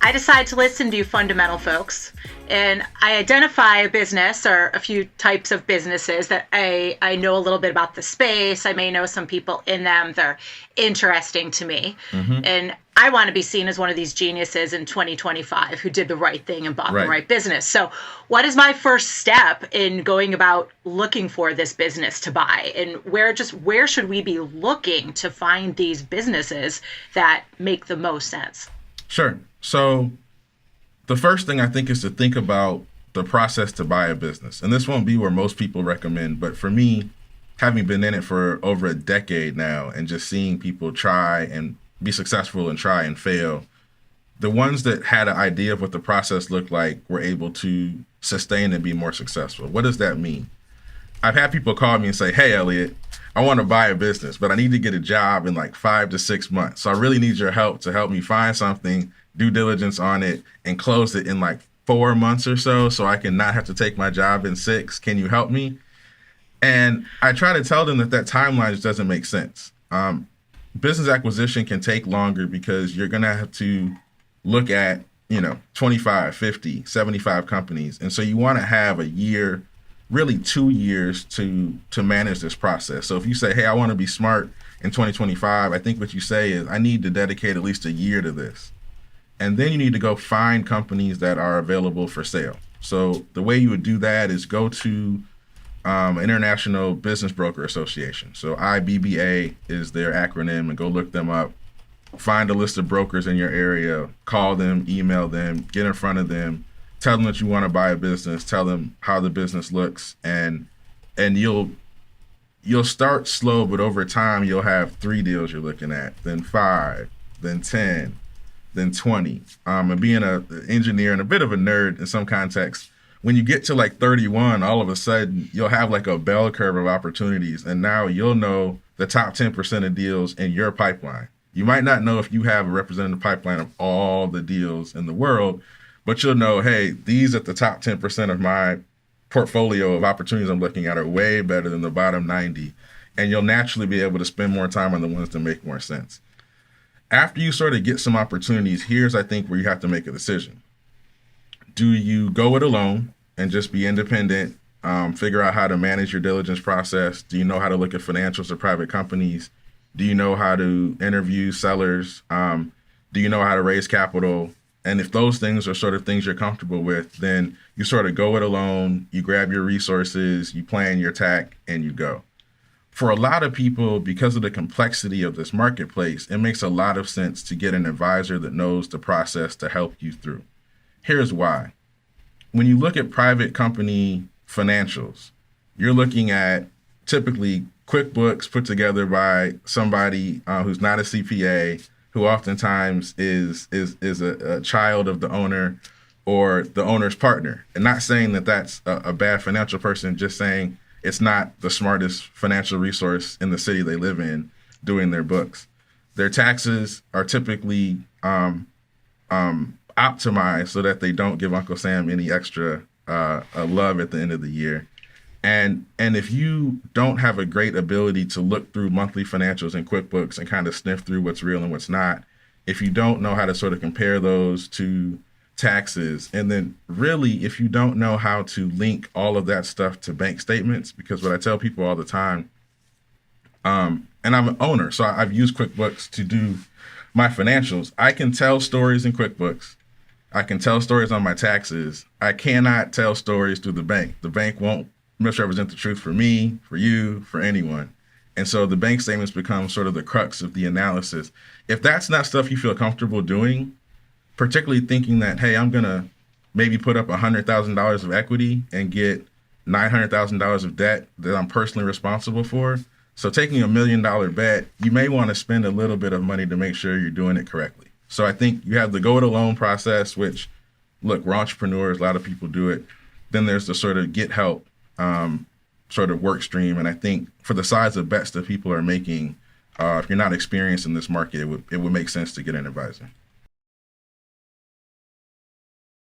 I decide to listen to you fundamental folks, and I identify a business or a few types of businesses that I know a little bit about the space. I may know some people in them. They're interesting to me. Mm-hmm. And I want to be seen as one of these geniuses in 2025 who did the right thing and bought Right. the right business. So what is my first step in going about looking for this business to buy? And where should we be looking to find these businesses that make the most sense? Sure. So the first thing I think is to think about the process to buy a business. And this won't be where most people recommend, but for me, having been in it for over a decade now and just seeing people try and be successful and try and fail, the ones that had an idea of what the process looked like were able to sustain and be more successful. What does that mean? I've had people call me and say, hey, Elliot, I want to buy a business, but I need to get a job in like 5 to 6 months. So I really need your help to help me find something, due diligence on it, and close it in like 4 months or so I can not have to take my job in 6. Can you help me? And I try to tell them that timeline just doesn't make sense. Business acquisition can take longer because you're going to have to look at, 25, 50, 75 companies. And so you want to have a year, really 2 years to manage this process. So if you say, hey, I want to be smart in 2025, I think what you say is I need to dedicate at least a year to this. And then you need to go find companies that are available for sale. So the way you would do that is go to International Business Broker Association. So IBBA is their acronym, and go look them up. Find a list of brokers in your area, call them, email them, get in front of them, tell them that you want to buy a business, tell them how the business looks, and you'll start slow, but over time you'll have 3 deals you're looking at, then 5, then 10, then 20. And being an engineer and a bit of a nerd in some contexts, when you get to like 31, all of a sudden you'll have like a bell curve of opportunities, and now you'll know the top 10% of deals in your pipeline. You might not know if you have a representative pipeline of all the deals in the world, but you'll know, hey, these at the top 10% of my portfolio of opportunities I'm looking at are way better than the bottom 90. And you'll naturally be able to spend more time on the ones that make more sense. After you sort of get some opportunities, here's, I think, where you have to make a decision. Do you go it alone and just be independent, figure out how to manage your diligence process? Do you know how to look at financials of private companies? Do you know how to interview sellers? Do you know how to raise capital? And if those things are sort of things you're comfortable with, then you sort of go it alone, you grab your resources, you plan your tack, and you go. For a lot of people, because of the complexity of this marketplace, it makes a lot of sense to get an advisor that knows the process to help you through. Here's why. When you look at private company financials, you're looking at typically QuickBooks put together by somebody who's not a CPA, who oftentimes is a child of the owner or the owner's partner. And not saying that that's a bad financial person, just saying it's not the smartest financial resource in the city they live in doing their books. Their taxes are typically optimized so that they don't give Uncle Sam any extra love at the end of the year. And if you don't have a great ability to look through monthly financials in QuickBooks and kind of sniff through what's real and what's not, if you don't know how to sort of compare those to taxes, and then really if you don't know how to link all of that stuff to bank statements, because what I tell people all the time, and I'm an owner, so I've used QuickBooks to do my financials. I can tell stories in QuickBooks. I can tell stories on my taxes. I cannot tell stories through the bank. The bank won't misrepresent the truth for me, for you, for anyone. And so the bank statements become sort of the crux of the analysis. If that's not stuff you feel comfortable doing, particularly thinking that, hey, I'm going to maybe put up $100,000 of equity and get $900,000 of debt that I'm personally responsible for. So taking $1 million bet, you may want to spend a little bit of money to make sure you're doing it correctly. So I think you have the go it alone process, which, look, we're entrepreneurs, a lot of people do it. Then there's the sort of get help sort of work stream. And I think for the size of bets that people are making, if you're not experienced in this market, it would make sense to get an advisor.